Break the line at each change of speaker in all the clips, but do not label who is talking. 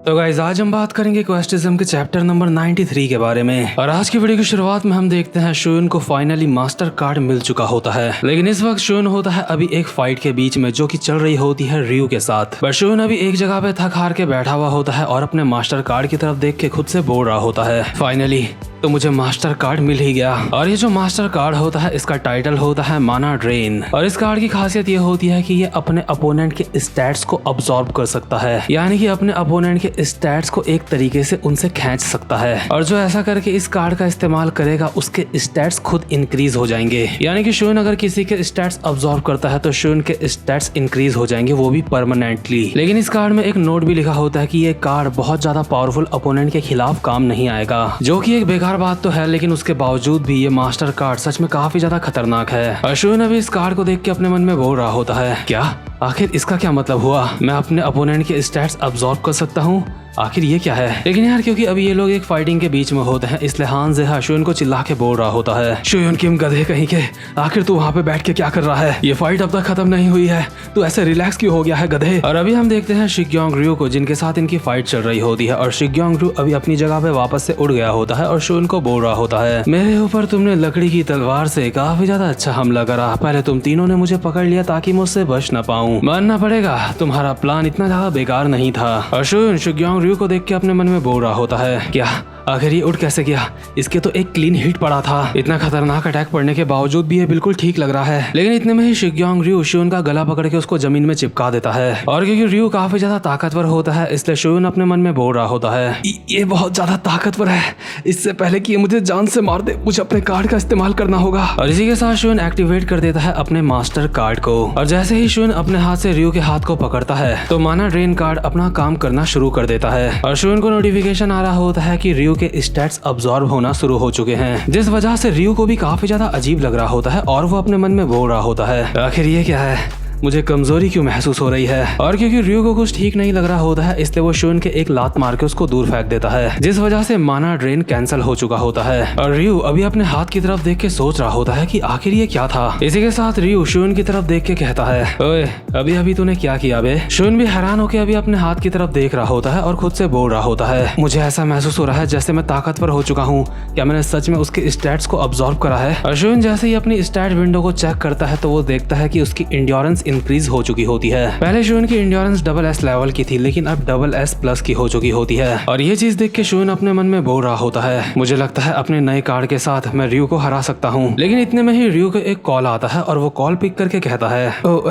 तो गाइस आज हम बात करेंगे क्वेस्टिज्म के चैप्टर नंबर 93 के बारे में। और आज की वीडियो की शुरुआत में हम देखते हैं शुन को फाइनली मास्टर कार्ड मिल चुका होता है, लेकिन इस वक्त शुन होता है अभी एक फाइट के बीच में जो कि चल रही होती है रियू के साथ। पर शुन अभी एक जगह पे थक हार के बैठा हुआ होता है और अपने मास्टर कार्ड की तरफ देख के खुद से बोल रहा होता है फाइनली तो मुझे मास्टर कार्ड मिल ही गया। और ये जो मास्टर कार्ड होता है इसका टाइटल होता है माना ड्रेन। और इस कार्ड की खासियत ये होती है कि ये अपने अपोनेंट के स्टैट्स को अब्सॉर्ब कर सकता है, यानी कि अपने अपोनेंट के स्टैट्स को एक तरीके से उनसे खींच सकता है। और जो ऐसा करके इस कार्ड का इस्तेमाल करेगा उसके स्टैट्स खुद इंक्रीज हो जाएंगे, यानी कि शुन अगर किसी के स्टैट्स अब्सॉर्ब करता है तो शुन के स्टैट्स इंक्रीज हो जाएंगे, वो भी परमानेंटली। लेकिन इस कार्ड में एक नोट भी लिखा होता है कि ये कार्ड बहुत ज्यादा पावरफुल अपोनेंट के खिलाफ काम नहीं आएगा, जो कि एक बेकार बात तो है, लेकिन उसके बावजूद भी ये मास्टर कार्ड सच में काफी ज्यादा खतरनाक है। और शुन अभी इस कार्ड को देख के अपने मन में बोल रहा होता है क्या आखिर इसका क्या मतलब हुआ, मैं अपने अपोनेंट के स्टैट्स अब्सॉर्ब कर सकता हूँ, आखिर ये क्या है। लेकिन यार क्योंकि अभी ये लोग एक फाइटिंग के बीच में होते हैं इसलिए हान ज़ेहा शुन को चिल्ला के बोल रहा होता है शुन किम गधे कहीं के, आखिर तू वहाँ पे बैठ के क्या कर रहा है, ये फाइट अब तक खत्म नहीं हुई है, तू ऐसे रिलैक्स क्यों हो गया है गधे। और अभी हम देखते हैं शिग्योंग रियो को जिनके साथ इनकी फाइट चल रही होती है। और शिग्योंग रियो अभी अपनी जगह पे वापस से उड़ गया होता है और शुन को बोल रहा होता है मेरे ऊपर तुमने लकड़ी की तलवार से काफी ज्यादा अच्छा हमला करा, पहले तुम तीनों ने मुझे पकड़ लिया ताकि मुझसे बच न पाऊं, मानना पड़ेगा तुम्हारा प्लान इतना ज्यादा बेकार नहीं था। और शुन शिग्योंग रियो को देख के अपने में बोल रहा होता है क्या आखिर ये उठ कैसे गया, इसके तो एक क्लीन हिट पड़ा था, इतना खतरनाक अटैक पड़ने के बावजूद भी ये बिल्कुल ठीक लग रहा है। लेकिन इतने में ही शिग्योंग रियो शुन का गला पकड़ के उसको जमीन में चिपका देता है। और क्योंकि रियो काफी ज्यादा ताकतवर होता है इसलिए शुन अपने मन में बोल रहा होता है ये बहुत ज्यादा ताकतवर है, इससे पहले कि ये मुझे जान से मार दे मुझे अपने कार्ड का इस्तेमाल करना होगा। और इसी के साथ शुन एक्टिवेट कर देता है अपने मास्टर कार्ड को। और जैसे ही शुन अपने हाथ से रियो के हाथ को पकड़ता है तो माना ड्रेन कार्ड अपना काम करना शुरू कर देता है। और शुन को नोटिफिकेशन आ रहा होता है कि रियो के स्टैट्स अब्सॉर्ब होना शुरू हो चुके हैं, जिस वजह से रियो को भी काफी ज्यादा अजीब लग रहा होता है और वो अपने मन में बोल रहा होता है आखिर ये क्या है, मुझे कमजोरी क्यों महसूस हो रही है। और क्योंकि रियो को कुछ ठीक नहीं लग रहा होता है इसलिए वो शुन के एक लात मार के उसको दूर फेंक देता है, जिस वजह से माना ड्रेन कैंसिल हो चुका होता है। और रियो अभी अपने हाथ की तरफ देख के सोच रहा होता है कि आखिर ये क्या था। इसी के साथ रियो शुन की तरफ देख के कहता है ओए अभी अभी तूने क्या किया बे। शुन भी हैरान होकर अभी अपने हाथ की तरफ देख रहा होता है और खुद से बोल रहा होता है मुझे ऐसा महसूस हो रहा है जैसे मैं ताकतवर हो चुका हूँ, क्या मैंने सच में उसके स्टैट्स को अब्सॉर्ब करा है। और शुन जैसे ही अपनी स्टैट विंडो को चेक करता है तो वो देखता है कि उसकी इंड्योरेंस इंक्रीज हो चुकी होती है। पहले शुन की इंड्योरेंस SS लेवल की थी लेकिन अब SS+ की हो चुकी होती है। और ये चीज देख के शुन अपने मन में बोल रहा होता है मुझे लगता है अपने नए कार्ड के साथ मैं रियो को हरा सकता हूँ। लेकिन इतने में ही रियो को एक कॉल आता है और वो कॉल पिक करके कहता है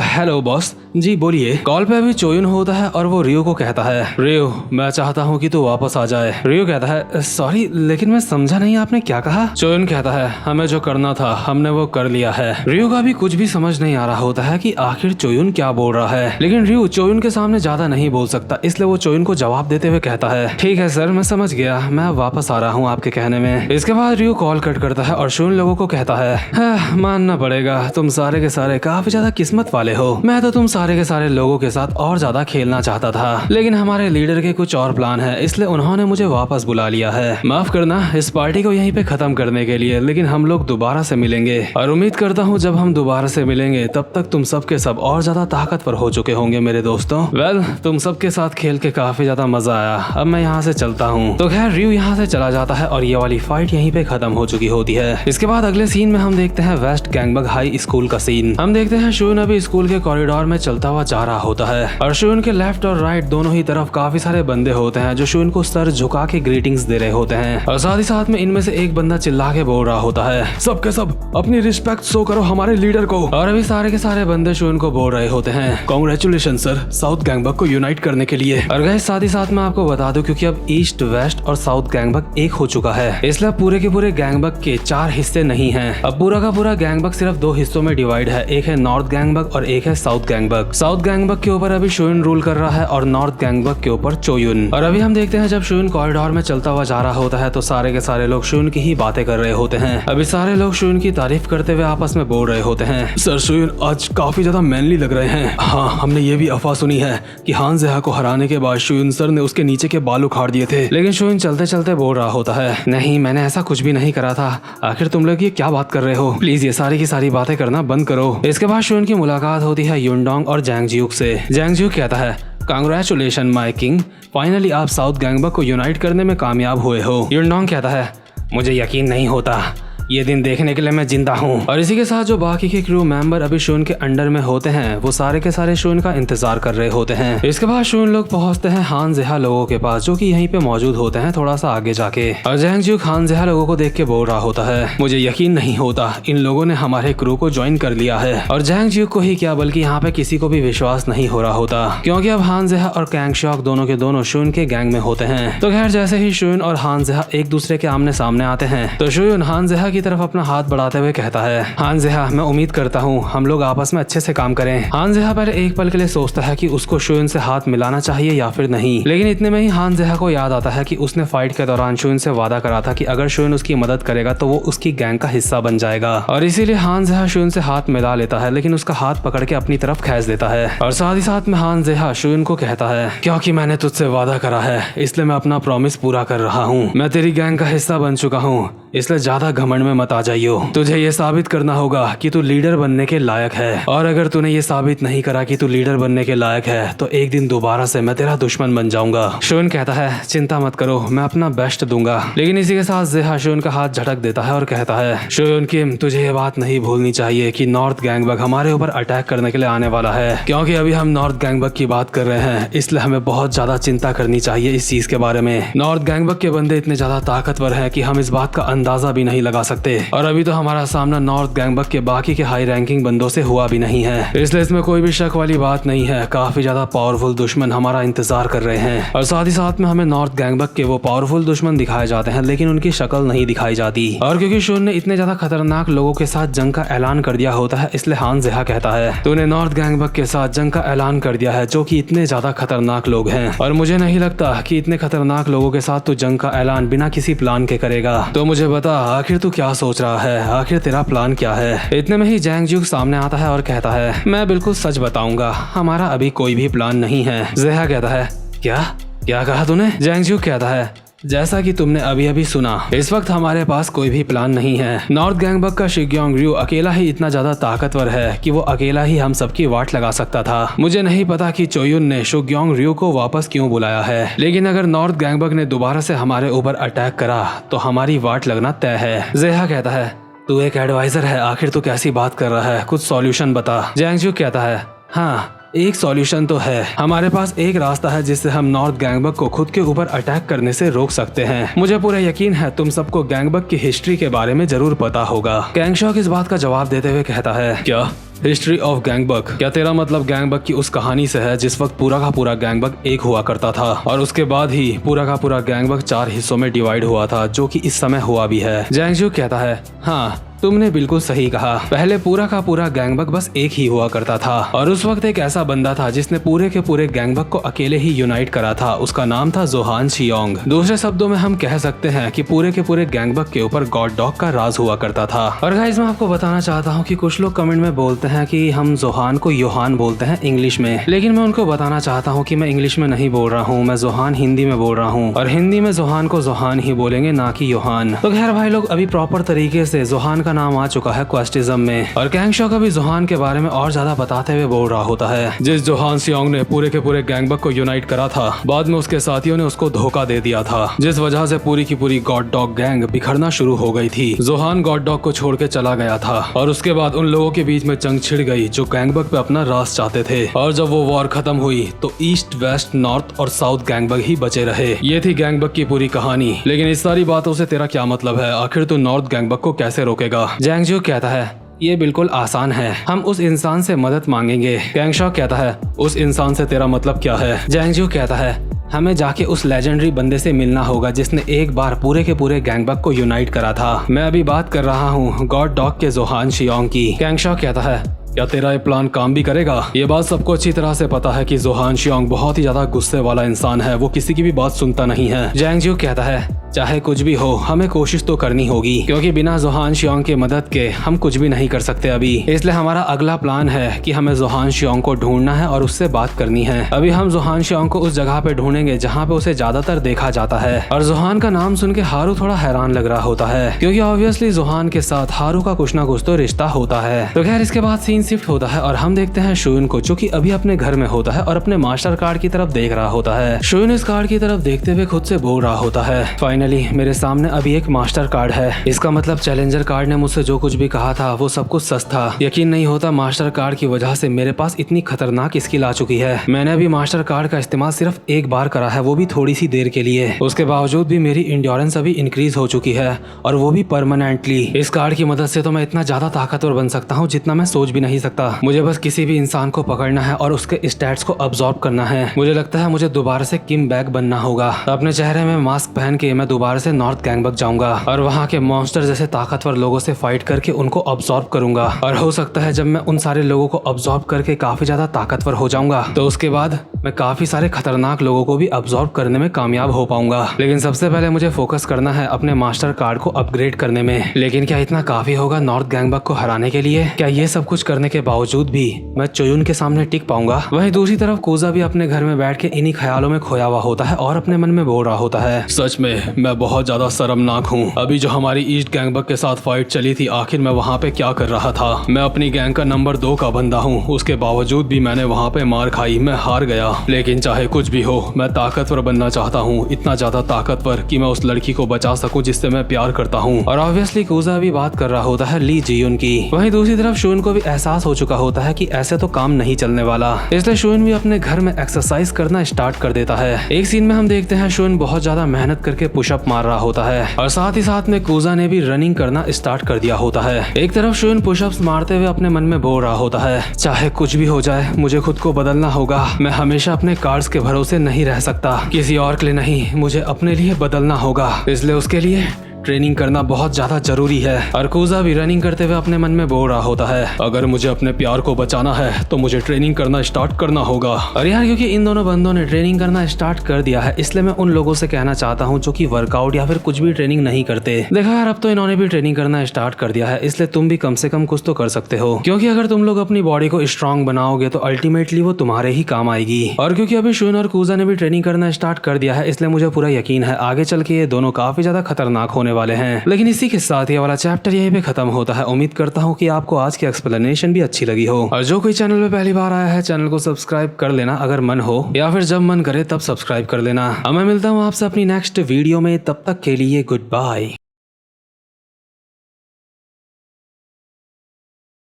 हेलो बॉस, जी बोलिए। कॉल पे अभी चोयुन होता है और वो रियो को कहता है रियो मैं चाहता हूँ कि तू वापस आ जाए। रियो कहता है सॉरी लेकिन मैं समझा नहीं आपने क्या कहा। चोयुन कहता है हमें जो करना था हमने वो कर लिया है। रियो का भी कुछ भी समझ नहीं आ रहा होता है कि आखिर चोयुन क्या बोल रहा है, लेकिन रियो चोयुन के सामने ज्यादा नहीं बोल सकता इसलिए वो चोयुन को जवाब देते हुए कहता है ठीक है सर मैं समझ गया, मैं वापस आ रहा हूँ आपके कहने में। इसके बाद रियो कॉल कट करता है और शुन लोगों को कहता है मानना पड़ेगा तुम सारे के सारे काफी ज्यादा किस्मत वाले हो, मैं तो तुम सारे के सारे लोगों के साथ और ज्यादा खेलना चाहता था लेकिन हमारे लीडर के कुछ और प्लान है इसलिए उन्होंने मुझे वापस बुला लिया है। माफ करना इस पार्टी को यहीं पे खत्म करने के लिए, लेकिन हम लोग दोबारा से मिलेंगे और उम्मीद करता हूँ जब हम दोबारा से मिलेंगे तब तक तुम सबके सब और ज्यादा ताकतवर हो चुके होंगे मेरे दोस्तों। वेल तुम सबके साथ खेल के काफी ज्यादा मजा आया, अब मैं यहाँ से चलता हूँ। तो खैर रियो यहाँ से चला जाता है और ये वाली फाइट यहीं पे खत्म हो चुकी होती है। इसके बाद अगले सीन में हम देखते हैं वेस्ट गैंगबक हाई स्कूल का सीन। हम देखते हैं शुन अभी स्कूल के कॉरिडोर में चलता हुआ जा रहा होता है और शुन के लेफ्ट और राइट दोनों ही तरफ काफी सारे बंदे होते हैं जो शुन को सर झुका के ग्रीटिंग्स दे रहे होते हैं। और साथ ही साथ में इनमें से एक बंदा चिल्ला के बोल रहा होता है सबके सब अपनी रिस्पेक्ट शो करो हमारे लीडर को। और अभी सारे के सारे बंदे शुन को बोल रहे होते हैं कांग्रेचुलेशन सर साउथ गैंगबक को यूनाइट करने के लिए। और गाइस साथ ही साथ मैं आपको बता दूं क्योंकि अब ईस्ट वेस्ट और साउथ गैंगबक एक हो चुका है इसलिए पूरे के पूरे गैंगबक के 4 हिस्से नहीं हैं। अब पूरा का पूरा गैंगबक सिर्फ 2 हिस्सों में डिवाइड है, एक है नॉर्थ गैंगबक और एक है साउथ गैंगबक। साउथ गैंगबक के ऊपर अभी शुन रूल कर रहा है और नॉर्थ गैंगबक के ऊपर चोयुन। और अभी हम देखते हैं जब शुन कॉरिडोर में चलता हुआ जा रहा होता है तो सारे के सारे लोग शुन की ही बातें कर रहे होते हैं। अभी सारे लोग शुन की तारीफ करते हुए आपस में बोल रहे होते हैं सर शुन आज काफी ज्यादा मैनली लग रहे हैं। हाँ हमने ये भी अफवाह सुनी है कि हान ज़ेहा को हराने के बाद शुन सर ने उसके नीचे के बाल उखाड़ दिए थे। लेकिन शुन चलते चलते बोल रहा होता है नहीं मैंने ऐसा कुछ भी नहीं करा था, आखिर तुम लोग ये क्या बात कर रहे हो, प्लीज ये सारी की सारी बातें करना बंद करो। इसके बाद शुन की मुलाकात होती है युनडोंग और जैंग जियूक से। जैंग जियूक कहता है कांग्रेचुलेशन माय किंग, फाइनली आप साउथ गैंगबक को यूनाइट करने में कामयाब हुए हो। युनडोंग कहता है, मुझे यकीन नहीं होता, ये दिन देखने के लिए मैं जिंदा हूँ। और इसी के साथ जो बाकी के क्रू मेंबर अभी शून के अंडर में होते हैं वो सारे के सारे शून का इंतजार कर रहे होते हैं। इसके बाद शून लोग पहुंचते हैं हान जेहा लोगों के पास जो कि यहीं पे मौजूद होते हैं थोड़ा सा आगे जाके। और जैंग ज्यूक हान जेहा लोगों को देख के बोल रहा होता है, मुझे यकीन नहीं होता इन लोगों ने हमारे क्रू को ज्वाइन कर लिया है। और जैंग ज्यूक को ही क्या बल्कि यहाँ पे किसी को भी विश्वास नहीं हो रहा होता, क्योंकि अब हान जेहा और कैंग शॉक दोनों के दोनों शून के गैंग में होते हैं। तो खैर जैसे ही शून और हान जेहा एक दूसरे के आमने सामने आते हैं तो शून हान जेहा की तरफ अपना हाथ बढ़ाते हुए कहता है, हान जेहा मैं उम्मीद करता हूँ हम लोग आपस में अच्छे से काम करें। हान जेहा पहले एक पल के लिए सोचता है कि उसको शून से हाथ मिलाना चाहिए या फिर नहीं, लेकिन इतने में ही हान जेहा को याद आता है कि उसने फाइट के दौरान शून से वादा करा था कि अगर शून उसकी मदद करेगा तो वो उसकी गैंग का हिस्सा बन जाएगा। और इसीलिए हान जेहा शून से हाथ मिला लेता है, लेकिन उसका हाथ पकड़ के अपनी तरफ खींच देता है। और साथ ही साथ में हान जेहा शून को कहता है, क्योंकि मैंने तुझसे वादा करा है इसलिए मैं अपना प्रॉमिस पूरा कर रहा हूँ। मैं तेरी गैंग का हिस्सा बन चुका हूँ, इसलिए ज्यादा घमंड में मत आ जाइयो। तुझे ये साबित करना होगा कि तू लीडर बनने के लायक है, और अगर तूने ये साबित नहीं करा कि तू लीडर बनने के लायक है तो एक दिन दोबारा से मैं तेरा दुश्मन बन जाऊंगा। शून कहता है, चिंता मत करो, मैं अपना बेस्ट दूंगा। लेकिन इसी के साथ जेहा शून का हाथ झटक देता है और कहता है, शून किम तुझे ये बात नहीं भूलनी चाहिए कि नॉर्थ गैंगबक हमारे ऊपर अटैक करने के लिए आने वाला है। क्योंकि अभी हम नॉर्थ गैंगबक की बात कर रहे हैं इसलिए हमें बहुत ज्यादा चिंता करनी चाहिए इस चीज के बारे में। नॉर्थ गैंगबक के बंदे इतने ज्यादा ताकतवर है कि हम इस बात का अंदाजा भी नहीं लगा सकते, और अभी तो हमारा सामना नॉर्थ गैंगबक के बाकी के हाई रैंकिंग बंदों से हुआ भी नहीं है, इसलिए इसमें कोई भी शक वाली बात नहीं है। काफी ज्यादा पावरफुल दुश्मन हमारा इंतजार कर रहे हैं। और साथ ही साथ में हमें नॉर्थ गैंगबक के वो पावरफुल दुश्मन दिखाए जाते हैं लेकिन उनकी शक्ल नहीं दिखाई जाती। और क्योंकि शून ने इतने ज्यादा खतरनाक लोगों के साथ जंग का ऐलान कर दिया होता है इसलिए हान जेहा कहता है, तूने नॉर्थ गैंगबक के साथ जंग का ऐलान कर दिया है जो कि इतने ज्यादा खतरनाक लोग हैं, और मुझे नहीं लगता कि इतने खतरनाक लोगों के साथ तू जंग का ऐलान बिना किसी प्लान के करेगा। तो मुझे बता आखिर तू क्या सोच रहा है, आखिर तेरा प्लान क्या है। इतने में ही जैंग ज्यूक सामने आता है और कहता है, मैं बिल्कुल सच बताऊंगा, हमारा अभी कोई भी प्लान नहीं है। जेहा कहता है, क्या क्या कहा तूने? जैंग ज्यूक कहता है, जैसा कि तुमने अभी अभी सुना, इस वक्त हमारे पास कोई भी प्लान नहीं है। नॉर्थ गैंगबक का शिग्योंग रयू अकेला ही इतना ज्यादा ताकतवर है कि वो अकेला ही हम सबकी वाट लगा सकता था। मुझे नहीं पता कि चोयुन ने शिग्योंग रयू को वापस क्यों बुलाया है, लेकिन अगर नॉर्थ गैंगबक ने दोबारा से हमारे ऊपर अटैक करा तो हमारी वाट लगना तय है। जेहा कहता है, तू एक एडवाइजर है, आखिर तू कैसी बात कर रहा है, कुछ सॉल्यूशन बता। जैंग ज्यूक कहता है, हाँ एक सॉल्यूशन तो है, हमारे पास एक रास्ता है जिससे हम नॉर्थ गैंगबक को खुद के ऊपर अटैक करने से रोक सकते हैं। मुझे पूरा यकीन है तुम सबको गैंगबक की हिस्ट्री के बारे में जरूर पता होगा। कैंग शॉक इस बात का जवाब देते हुए कहता है, क्या हिस्ट्री ऑफ गैंगबक? क्या तेरा मतलब गैंगबक की उस कहानी से है जिस वक्त पूरा का पूरा गैंगबक एक हुआ करता था और उसके बाद ही पूरा का पूरा गैंगबक 4 हिस्सों में डिवाइड हुआ था, जो कि इस समय हुआ भी है। जैंग ज्यूक कहता है, हाँ तुमने बिल्कुल सही कहा, पहले पूरा का पूरा गैंगबक बस एक ही हुआ करता था, और उस वक्त एक ऐसा बंदा था जिसने पूरे के पूरे गैंगबक को अकेले ही यूनाइट करा था, उसका नाम था जोहान शियोंग। दूसरे शब्दों में हम कह सकते हैं कि पूरे के पूरे गैंगबक के ऊपर गॉड डॉग का राज हुआ करता था। और गाइस मैं आपको बताना चाहता हूँ कि कुछ लोग कमेंट में बोलते हैं कि हम जोहान को योहान बोलते हैं इंग्लिश में, लेकिन मैं उनको बताना चाहता हूँ कि मैं इंग्लिश में नहीं बोल रहा हूँ, मैं जोहान हिंदी में बोल रहा हूँ, और हिंदी में जोहान को जोहान ही बोलेंगे ना कि योहान। तो खैर भाई लोग, अभी प्रॉपर तरीके से जोहान का नाम आ चुका है क्वेस्टिज्म में, और कैंग शॉक अभी जोहान के बारे में और ज्यादा बताते हुए बोल रहा होता है, जिस जोहान शियोंग ने पूरे के पूरे गैंगबक को यूनाइट करा था, बाद में उसके साथियों ने उसको धोखा दे दिया था, जिस वजह से पूरी की पूरी गॉड डॉग गैंग बिखरना शुरू हो गई थी। जोहान गॉड डॉग को छोड़ के चला गया था, और उसके बाद उन लोगों के बीच में जंग छिड़ गई जो गैंगबक पे अपना राज चाहते थे, और जब वो वॉर खत्म हुई तो ईस्ट, वेस्ट, नॉर्थ और साउथ गैंगबक ही बचे रहे। ये थी गैंगबक की पूरी कहानी। लेकिन इस सारी बातों से तेरा क्या मतलब है? आखिर तू नॉर्थ गैंगबक को कैसे रोकेगा? जैंग ज्यूक कहता है, ये बिल्कुल आसान है, हम उस इंसान से मदद मांगेंगे। कैंग शॉक कहता है, उस इंसान से तेरा मतलब क्या है? जैंग ज्यूक कहता है, हमें जाके उस लेजेंडरी बंदे से मिलना होगा जिसने एक बार पूरे के पूरे गैंगबक को यूनाइट करा था। मैं अभी बात कर रहा हूँ गॉड डॉग के जोहान शियोंग की। कैंग शॉक कहता है, क्या तेरा ये प्लान काम भी करेगा? ये बात सबको अच्छी तरह से पता है कि जोहान शियोंग बहुत ही ज्यादा गुस्से वाला इंसान है, वो किसी की भी बात सुनता नहीं है। जैंग ज्यूक कहता है, चाहे कुछ भी हो हमें कोशिश तो करनी होगी, क्योंकि बिना जोहान शियोंग की मदद के हम कुछ भी नहीं कर सकते अभी। इसलिए हमारा अगला प्लान है कि हमें जोहान शियोंग को ढूंढना है और उससे बात करनी है। अभी हम जोहान शियोंग को उस जगह पे ढूंढेंगे जहाँ पे उसे ज्यादातर देखा जाता है। और जोहान का नाम सुन के हारू थोड़ा हैरान लग रहा होता है, क्योंकि ऑब्वियसली जोहान के साथ हारू का कुछ ना कुछ तो रिश्ता होता है। तो खैर इसके बाद सीन शिफ्ट होता है और हम देखते हैं शुइन को, जो कि अभी अपने घर में होता है और अपने मास्टर कार्ड की तरफ देख रहा होता है। शुइन इस कार्ड की तरफ देखते हुए खुद से बोल रहा होता है, फाइनली मेरे सामने अभी एक मास्टर कार्ड है। इसका मतलब चैलेंजर कार्ड ने मुझसे जो कुछ भी कहा था वो सब कुछ सच था। यकीन नहीं होता मास्टर कार्ड की वजह से मेरे पास इतनी खतरनाक स्किल आ चुकी है। मैंने अभी मास्टर कार्ड का इस्तेमाल सिर्फ एक बार करा है, वो भी थोड़ी सी देर के लिए। उसके बावजूद भी मेरी इंड्योरेंस अभी इंक्रीज हो चुकी है, और वो भी परमानेंटली। इस कार्ड की मदद से तो मैं इतना ज्यादा ताकतवर बन सकता हूँ जितना मैं सोच भी नहीं सकता। मुझे बस किसी भी इंसान को पकड़ना है और उसके स्टैट्स को अब्सॉर्ब करना है। मुझे लगता है मुझे दोबारा से किम बैक बनना होगा। अपने चेहरे में मास्क पहन के मैं दोबारा से नॉर्थ गैंगबक जाऊंगा और वहाँ के मॉन्स्टर जैसे ताकतवर लोगों से फाइट करके उनको अब्सॉर्ब करूंगा। और हो सकता है जब मैं उन सारे लोगों को अब्सॉर्ब करके काफी ज्यादा ताकतवर हो जाऊंगा तो उसके बाद मैं काफी सारे खतरनाक लोगों को भी अब्सॉर्ब करने में कामयाब हो पाऊंगा। लेकिन सबसे पहले मुझे फोकस करना है अपने मास्टर कार्ड को अपग्रेड करने में। लेकिन क्या इतना काफी होगा नॉर्थ गैंगबक को हराने के लिए? क्या ये सब कुछ करने के बावजूद भी मैं चोयुन के सामने टिक पाऊंगा? वहीं दूसरी तरफ कोजा भी अपने घर में बैठ के इन्हीं ख्यालों में खोया हुआ होता है और अपने मन में बोल रहा होता है, सच में मैं बहुत ज्यादा शर्मनाक हूँ। अभी जो हमारी ईस्ट गैंगबक के साथ फाइट चली थी, आखिर मैं वहाँ पे क्या कर रहा था? मैं अपनी गैंग का नंबर 2 का बंदा हूँ, उसके बावजूद भी मैंने वहाँ पे मार खाई, मैं हार गया। लेकिन चाहे कुछ भी हो मैं ताकतवर बनना चाहता हूँ, इतना ज्यादा ताकतवर कि मैं उस लड़की को बचा सकूं जिससे मैं प्यार करता हूँ। और ऑब्वियसली कोजा भी बात कर रहा होता है ली जियुन की। वहीं दूसरी तरफ शुइन को भी एहसास हो चुका होता है कि ऐसे तो काम नहीं चलने वाला, इसलिए शुइन भी अपने घर में एक्सरसाइज करना स्टार्ट कर देता है। एक सीन में हम देखते हैं शुइन बहुत ज्यादा मेहनत करके पुशअप मार रहा होता है और साथ ही साथ में कोजा ने भी रनिंग करना स्टार्ट कर दिया होता है। एक तरफ शुइन पुशअप्स मारते हुए अपने मन में बोल रहा होता है, चाहे कुछ भी हो जाए मुझे खुद को बदलना होगा। मैं हमेशा अपने कार्ड्स के भरोसे नहीं रह सकता, किसी और के लिए नहीं, मुझे अपने लिए बदलना होगा। इसलिए उसके लिए ट्रेनिंग करना बहुत ज्यादा जरूरी है। और कोजा भी रनिंग करते हुए अपने मन में बोल रहा होता है, अगर मुझे अपने प्यार को बचाना है तो मुझे ट्रेनिंग करना स्टार्ट करना होगा। और यार क्योंकि इन दोनों बंदों ने ट्रेनिंग करना स्टार्ट कर दिया है, इसलिए मैं उन लोगों से कहना चाहता हूँ जो कि वर्कआउट या फिर कुछ भी ट्रेनिंग नहीं करते। देखो यार अब तो इन्होंने भी ट्रेनिंग करना स्टार्ट कर दिया है, इसलिए तुम भी कम से कम कुछ तो कर सकते हो। क्योंकि अगर तुम लोग अपनी बॉडी को स्ट्रांग बनाओगे तो अल्टीमेटली वो तुम्हारे ही काम आएगी। और क्योंकि अभी शुइन और कोजा ने भी ट्रेनिंग करना स्टार्ट कर दिया है, इसलिए मुझे पूरा यकीन है आगे चल के ये दोनों काफी ज्यादा खतरनाक होने वाले हैं। लेकिन इसी के साथ ये वाला चैप्टर यहीं पे खत्म होता है। उम्मीद करता हूँ कि आपको आज की एक्सप्लेनेशन भी अच्छी लगी हो। और जो कोई चैनल पे पहली बार आया है चैनल को सब्सक्राइब कर लेना अगर मन हो, या फिर जब मन करे तब सब्सक्राइब कर लेना। अब मैं मिलता हूँ आपसे अपनी नेक्स्ट वीडियो में, तब तक के लिए गुड बाय।